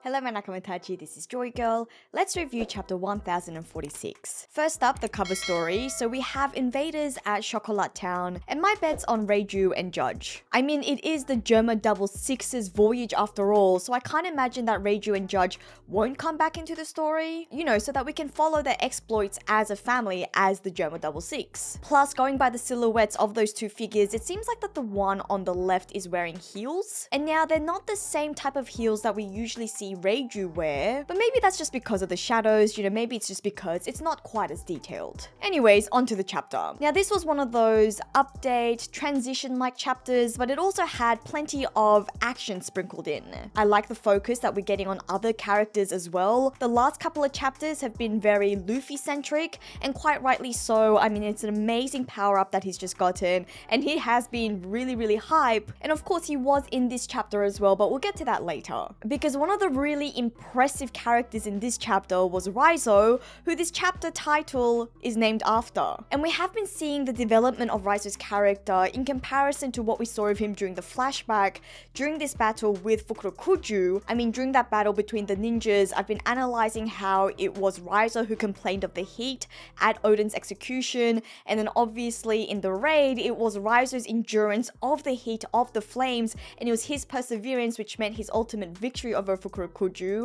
Hello my nakamatachi, this is JoyGirl. Let's review chapter 1046. First up, the cover story. So we have invaders at Chocolat Town, and my bet's on Reiju and Judge. I mean, it is the Germa Double Six's voyage after all, so I can't imagine that Reiju and Judge won't come back into the story, you know, so that we can follow their exploits as a family as the Germa Double Six. Plus, going by the silhouettes of those two figures, it seems like that the one on the left is wearing heels, and now they're not the same type of heels that we usually see Reiju wear, but maybe that's just because of the shadows, you know, maybe it's just because it's not quite as detailed. Anyways, onto the chapter. Now this was one of those update, transition-like chapters, but it also had plenty of action sprinkled in. I like the focus that we're getting on other characters as well. The last couple of chapters have been very Luffy-centric, and quite rightly so. I mean, it's an amazing power-up that he's just gotten, and he has been really hype, and of course he was in this chapter as well, but we'll get to that later. Because one of the really impressive characters in this chapter was Raizo, who this chapter title is named after. And we have been seeing the development of Raizo's character in comparison to what we saw of him during the flashback, during this battle with Fukurokuju. I mean, during that battle between the ninjas, I've been analyzing how it was Raizo who complained of the heat at Oden's execution, and then obviously in the raid, it was Raizo's endurance of the heat of the flames, and it was his perseverance which meant his ultimate victory over Fukurokuju.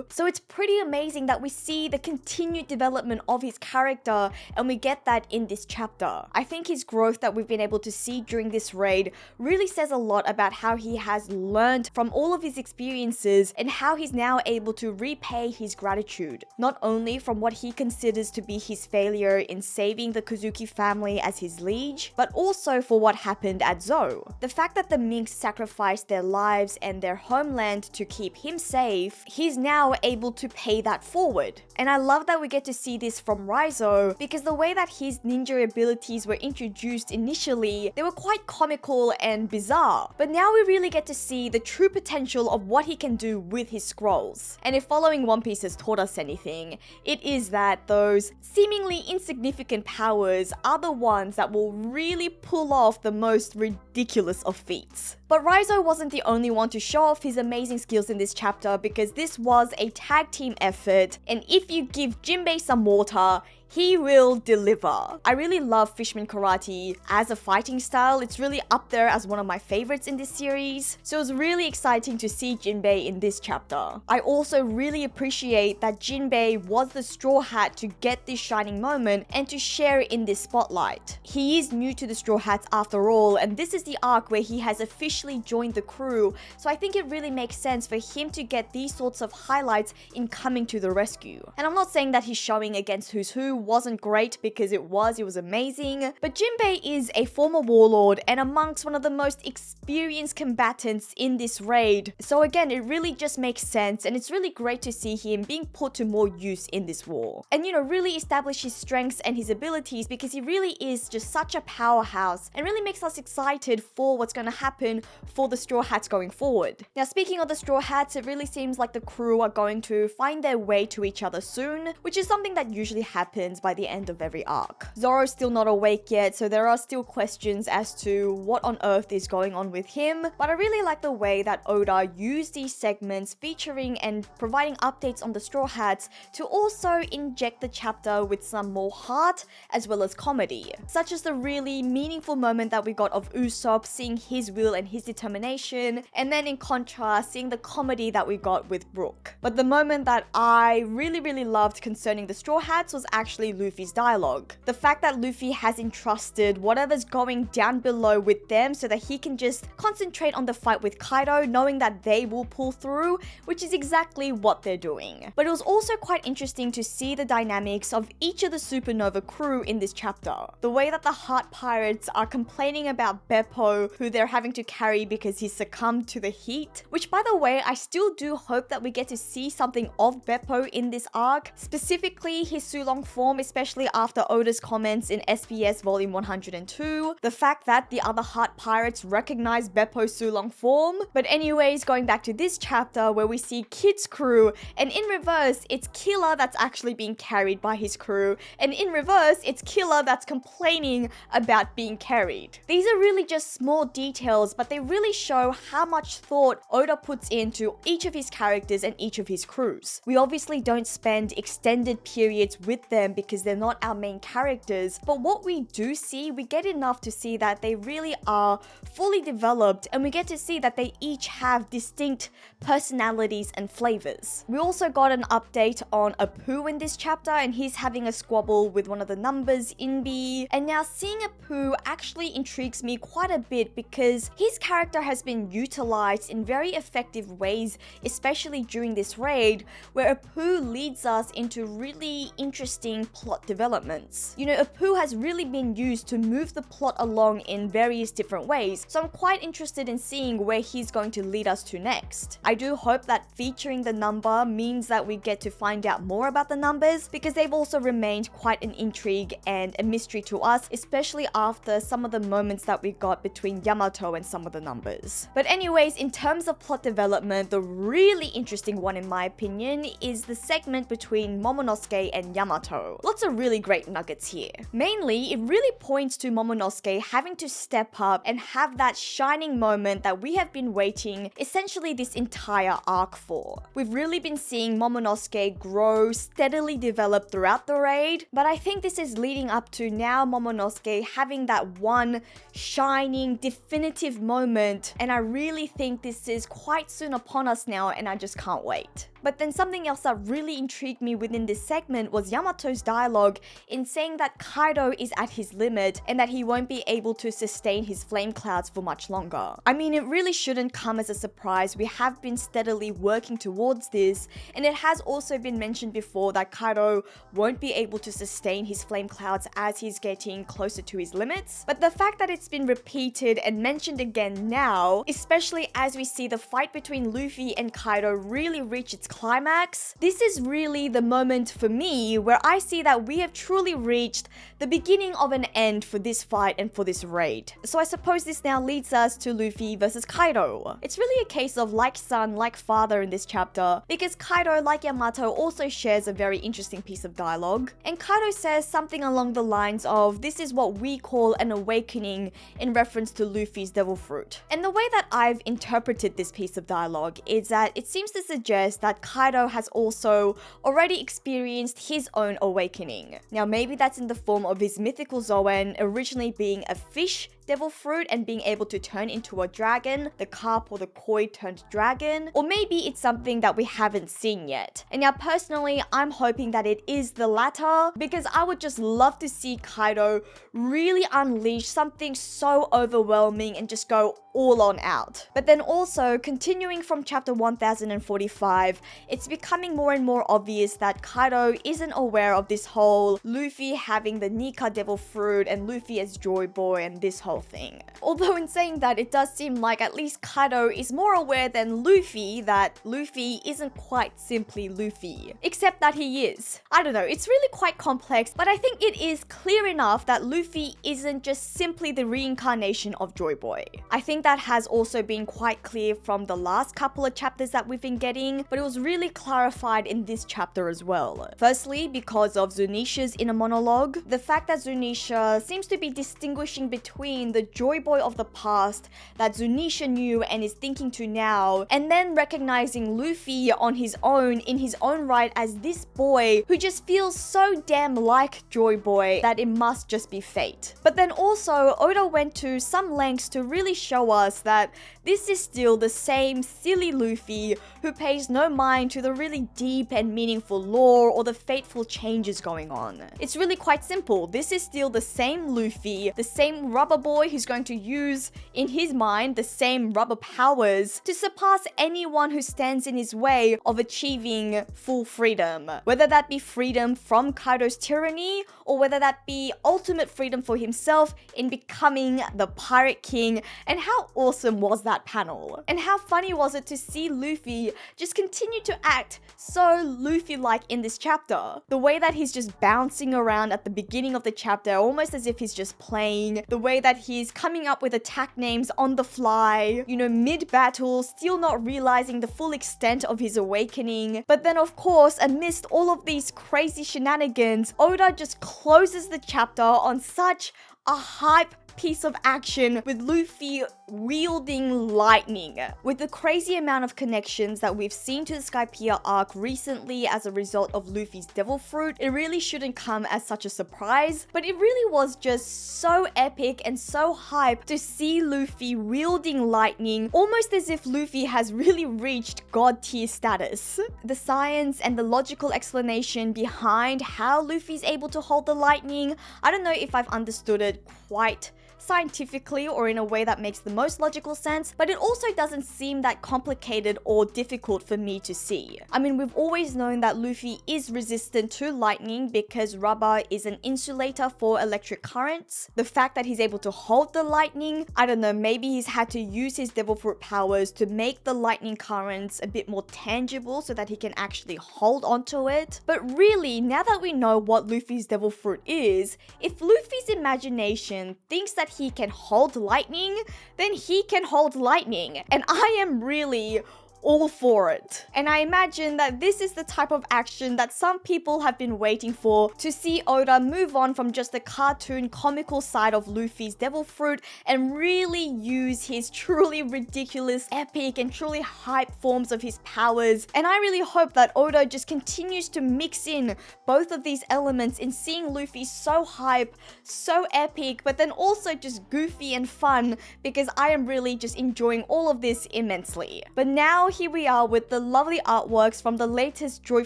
So it's pretty amazing that we see the continued development of his character, and we get that in this chapter. I think his growth that we've been able to see during this raid really says a lot about how he has learned from all of his experiences and how he's now able to repay his gratitude, not only from what he considers to be his failure in saving the Kozuki family as his liege, but also for what happened at Zou. The fact that the minks sacrificed their lives and their homeland to keep him safe, he's now able to pay that forward. And I love that we get to see this from Raizo, because the way that his ninja abilities were introduced initially, they were quite comical and bizarre. But now we really get to see the true potential of what he can do with his scrolls. And if following One Piece has taught us anything, it is that those seemingly insignificant powers are the ones that will really pull off the most ridiculous of feats. But Raizo wasn't the only one to show off his amazing skills in this chapter, because this was a tag team effort, and if you give Jinbei some water, he will deliver. I really love Fishman Karate as a fighting style. It's really up there as one of my favorites in this series. So it was really exciting to see Jinbei in this chapter. I also really appreciate that Jinbei was the Straw Hat to get this shining moment and to share in this spotlight. He is new to the Straw Hats after all, and this is the arc where he has officially joined the crew. So I think it really makes sense for him to get these sorts of highlights in coming to the rescue. And I'm not saying that his showing against Who's Who wasn't great, because it was amazing, but Jinbei is a former warlord and amongst one of the most experienced combatants in this raid. So again, it really just makes sense, and it's really great to see him being put to more use in this war. And you know, really establish his strengths and his abilities, because he really is just such a powerhouse and really makes us excited for what's going to happen for the Straw Hats going forward. Now, speaking of the Straw Hats, it really seems like the crew are going to find their way to each other soon, which is something that usually happens by the end of every arc. Zoro's still not awake yet, so there are still questions as to what on earth is going on with him, but I really like the way that Oda used these segments featuring and providing updates on the Straw Hats to also inject the chapter with some more heart as well as comedy, such as the really meaningful moment that we got of Usopp seeing his will and his determination, and then in contrast seeing the comedy that we got with Brook. But the moment that I really loved concerning the Straw Hats was actually Luffy's dialogue. The fact that Luffy has entrusted whatever's going down below with them so that he can just concentrate on the fight with Kaido, knowing that they will pull through, which is exactly what they're doing. But it was also quite interesting to see the dynamics of each of the Supernova crew in this chapter. The way that the Heart Pirates are complaining about Beppo, who they're having to carry because he succumbed to the heat, which by the way, I still do hope that we get to see something of Beppo in this arc, specifically his Sulong form, form, especially after Oda's comments in SBS Volume 102, the fact that the other Heart Pirates recognize Beppo Sulong form. But anyways, going back to this chapter where we see Kid's crew, and in reverse, it's Killer that's actually being carried by his crew, and in reverse, it's Killer that's complaining about being carried. These are really just small details, but they really show how much thought Oda puts into each of his characters and each of his crews. We obviously don't spend extended periods with them because they're not our main characters, but what we do see, we get enough to see that they really are fully developed, and we get to see that they each have distinct personalities and flavors. We also got an update on Apu in this chapter, and he's having a squabble with one of the numbers, Inbi. And now seeing Apu actually intrigues me quite a bit because his character has been utilized in very effective ways, especially during this raid, where Apu leads us into really interesting plot developments. You know, Apu has really been used to move the plot along in various different ways, so I'm quite interested in seeing where he's going to lead us to next. I do hope that featuring the number means that we get to find out more about the numbers, because they've also remained quite an intrigue and a mystery to us, especially after some of the moments that we got between Yamato and some of the numbers. But anyways, in terms of plot development, the really interesting one in my opinion is the segment between Momonosuke and Yamato. Lots of really great nuggets here. Mainly, it really points to Momonosuke having to step up and have that shining moment that we have been waiting essentially this entire arc for. We've really been seeing Momonosuke grow, steadily develop throughout the raid, but I think this is leading up to now Momonosuke having that one shining, definitive moment, and I really think this is quite soon upon us now, and I just can't wait. But then something else that really intrigued me within this segment was Yamato's dialogue in saying that Kaido is at his limit and that he won't be able to sustain his flame clouds for much longer. I mean, it really shouldn't come as a surprise. We have been steadily working towards this, and it has also been mentioned before that Kaido won't be able to sustain his flame clouds as he's getting closer to his limits. But the fact that it's been repeated and mentioned again now, especially as we see the fight between Luffy and Kaido really reach its climax, this is really the moment for me where I see that we have truly reached the beginning of an end for this fight and for this raid. So I suppose this now leads us to Luffy versus Kaido. It's really a case of like son, like father in this chapter, because Kaido, like Yamato, also shares a very interesting piece of dialogue. And Kaido says something along the lines of, "This is what we call an awakening," in reference to Luffy's devil fruit. And the way that I've interpreted this piece of dialogue is that it seems to suggest that Kaido has also already experienced his own awakening. Now maybe that's in the form of his mythical Zoan originally being a fish devil fruit and being able to turn into a dragon, the carp or the koi turned dragon, or maybe it's something that we haven't seen yet. And now personally, I'm hoping that it is the latter, because I would just love to see Kaido really unleash something so overwhelming and just go all on out. But then also, continuing from chapter 1045, it's becoming more and more obvious that Kaido isn't aware of this whole Luffy having the Nika devil fruit and Luffy as Joy Boy and this whole thing. Although in saying that, it does seem like at least Kaido is more aware than Luffy that Luffy isn't quite simply Luffy. Except that he is. I don't know, it's really quite complex, but I think it is clear enough that Luffy isn't just simply the reincarnation of Joy Boy. I think that has also been quite clear from the last couple of chapters that we've been getting, but it was really clarified in this chapter as well. Firstly, because of Zunisha's inner monologue, the fact that Zunisha seems to be distinguishing between the Joy Boy of the past that Zunisha knew and is thinking to now, and then recognizing Luffy on his own, in his own right, as this boy who just feels so damn like Joy Boy that it must just be fate. But then also, Oda went to some lengths to really show us that this is still the same silly Luffy who pays no mind to the really deep and meaningful lore or the fateful changes going on. It's really quite simple. This is still the same Luffy, the same rubber ball therefore he's going to use, in his mind, the same rubber powers to surpass anyone who stands in his way of achieving full freedom. Whether that be freedom from Kaido's tyranny, or whether that be ultimate freedom for himself in becoming the Pirate King. And how awesome was that panel? And how funny was it to see Luffy just continue to act so Luffy-like in this chapter? The way that he's just bouncing around at the beginning of the chapter, almost as if he's just playing. The way that he's coming up with attack names on the fly, you know, mid-battle, still not realizing the full extent of his awakening. But then, of course, amidst all of these crazy shenanigans, Oda just closes the chapter on such a hype piece of action with Luffy wielding lightning. With the crazy amount of connections that we've seen to the Skypiea arc recently as a result of Luffy's devil fruit, it really shouldn't come as such a surprise, but it really was just so epic and so hype to see Luffy wielding lightning, almost as if Luffy has really reached god tier status. The science and the logical explanation behind how Luffy's able to hold the lightning, I don't know if I've understood it quite scientifically or in a way that makes the most logical sense, but it also doesn't seem that complicated or difficult for me to see. I mean, we've always known that Luffy is resistant to lightning because rubber is an insulator for electric currents. The fact that he's able to hold the lightning, I don't know, maybe he's had to use his devil fruit powers to make the lightning currents a bit more tangible so that he can actually hold onto it. But really, now that we know what Luffy's devil fruit is, if Luffy's imagination thinks that he can hold lightning, then he can hold lightning. And I am really all for it. And I imagine that this is the type of action that some people have been waiting for, to see Oda move on from just the cartoon comical side of Luffy's devil fruit and really use his truly ridiculous, epic, and truly hype forms of his powers. And I really hope that Oda just continues to mix in both of these elements in seeing Luffy so hype, so epic, but then also just goofy and fun, because I am really just enjoying all of this immensely. But now here we are with the lovely artworks from the latest Joy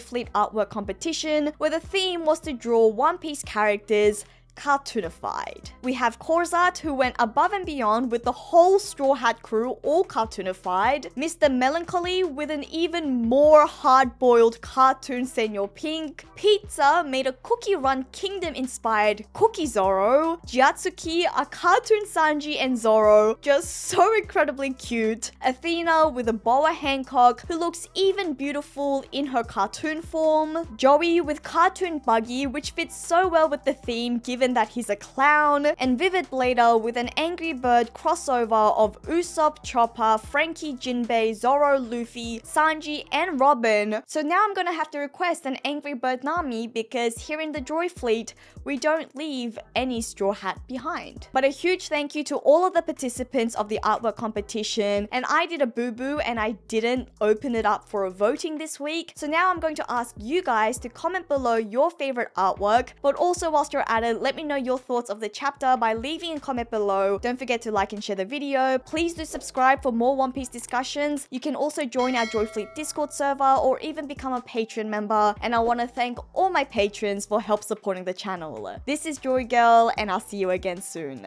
Fleet artwork competition, where the theme was to draw One Piece characters cartoonified. We have Korzat, who went above and beyond with the whole Straw Hat crew all cartoonified. Mr. Melancholy with an even more hard-boiled cartoon Senor Pink. Pizza made a Cookie Run Kingdom inspired Cookie Zoro. Jiatsuki, a cartoon Sanji and Zoro, just so incredibly cute. Athena with a Boa Hancock, who looks even beautiful in her cartoon form. Joey with cartoon Buggy, which fits so well with the theme given that he's a clown, and Vivid Blader with an Angry Bird crossover of Usopp, Chopper, Frankie, Jinbei, Zoro, Luffy, Sanji, and Robin. So now I'm gonna have to request an Angry Bird Nami, because here in the Joy Fleet, we don't leave any Straw Hat behind. But a huge thank you to all of the participants of the artwork competition, and I did a boo-boo and I didn't open it up for a voting this week. So now I'm going to ask you guys to comment below your favorite artwork, but also whilst you're at it, let me know your thoughts of the chapter by leaving a comment below. Don't forget to like and share the video. Please do subscribe for more One Piece discussions. You can also join our Joy Fleet Discord server or even become a Patreon member. And I want to thank all my patrons for help supporting the channel. This is JoyGirl, and I'll see you again soon.